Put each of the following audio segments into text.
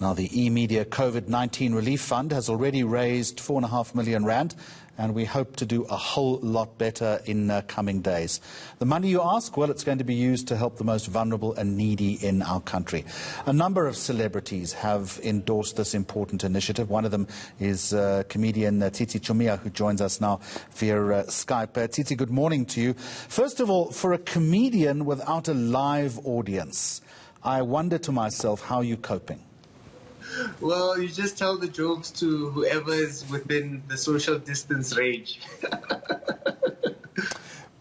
Now, the eMedia COVID-19 Relief Fund has already raised R4.5 million, and we hope to do a whole lot better in coming days. The money, you ask? Well, it's going to be used to help the most vulnerable and needy in our country. A number of celebrities have endorsed this important initiative. One of them is comedian Tsitsi Chiumya, who joins us now via Skype. Tsitsi, good morning to you. First of all, for a comedian without a live audience, I wonder to myself, how are you coping? Well, you just tell the jokes to whoever is within the social distance range.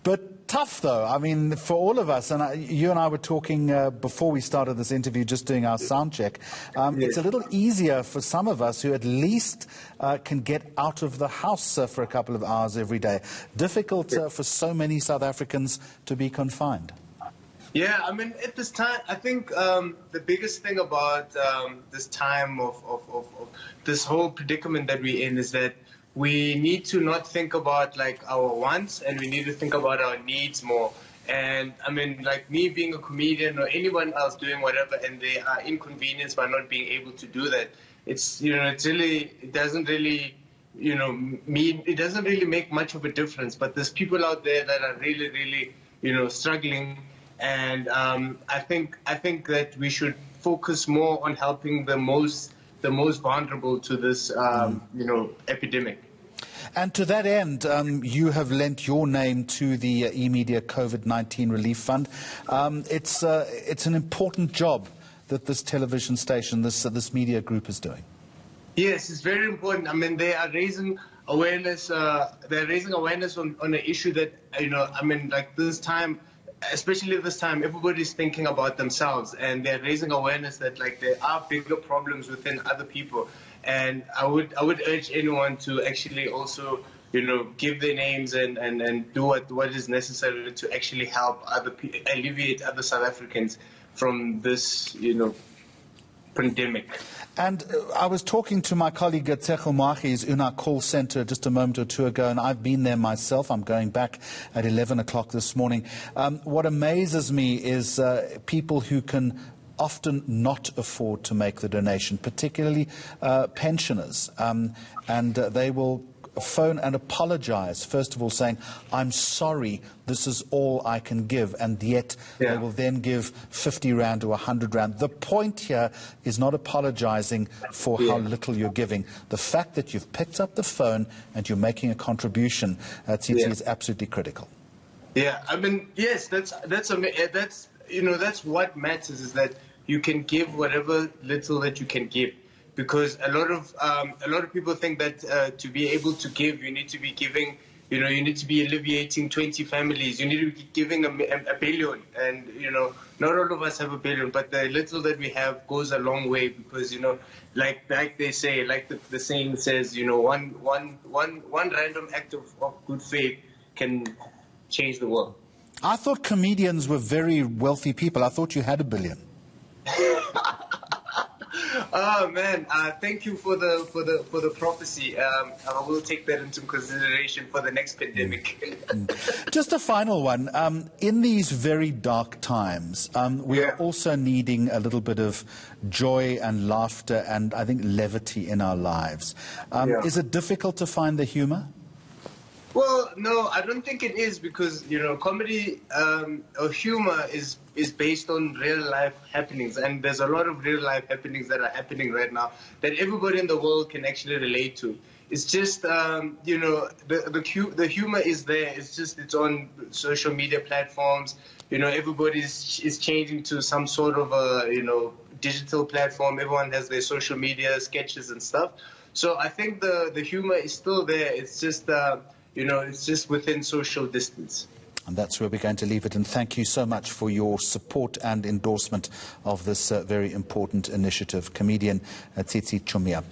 But tough, though. I mean, for all of us, and you and I were talking before we started this interview, just doing our sound check. Yes. It's a little easier for some of us who at least can get out of the house for a couple of hours every day. Difficult for so many South Africans to be confined. Yeah, I mean, at this time, I think the biggest thing about this time of this whole predicament that we're in is that we need to not think about like our wants, and we need to think about our needs more. And I mean, like me being a comedian or anyone else doing whatever, and they are inconvenienced by not being able to do that. It doesn't really make much of a difference. But there's people out there that are really, struggling. And I think that we should focus more on helping the most vulnerable to this, epidemic. And to that end, you have lent your name to the eMedia COVID-19 Relief Fund. It's an important job that this television station, this media group is doing. Yes, it's very important. I mean, they are raising awareness. They're raising awareness on an issue that, like this time. Especially this time, everybody's thinking about themselves, and they're raising awareness that like there are bigger problems within other people. And I would urge anyone to actually also give their names and do what is necessary to actually help other people, alleviate other South Africans from this pandemic. And I was talking to my colleague Tsitsi Chiumya, who's in our call centre just a moment or two ago, and I've been there myself. I'm going back at 11 o'clock this morning. What amazes me is people who can often not afford to make the donation, particularly pensioners, and they will phone and apologize, first of all saying, I'm sorry, this is all I can give, and yet they will then give 50 rand or 100 rand. The point here is not apologizing for how little you're giving. The fact that you've picked up the phone and you're making a contribution, Tsitsi, is absolutely critical. Yeah, I mean, yes, that's what matters, is that you can give whatever little that you can give. Because a lot of people think that to be able to give, you need to be giving, you need to be alleviating 20 families. You need to be giving a billion. And, not all of us have a billion, but the little that we have goes a long way because, like they say, like the saying says, one random act of good faith can change the world. I thought comedians were very wealthy people. I thought you had a billion. Oh man! Thank you for the prophecy. I will take that into consideration for the next pandemic. Just a final one. In these very dark times, we are also needing a little bit of joy and laughter, and I think levity in our lives. Is it difficult to find the humour? Well, no, I don't think it is, because comedy or humor is based on real life happenings, and there's a lot of real life happenings that are happening right now that everybody in the world can actually relate to. It's just the humor is there. It's on social media platforms. Everybody is changing to some sort of a digital platform. Everyone has their social media sketches and stuff. So I think the humor is still there. It's just it's just within social distance. And that's where we're going to leave it. And thank you so much for your support and endorsement of this very important initiative. Comedian Tsitsi Chiumya.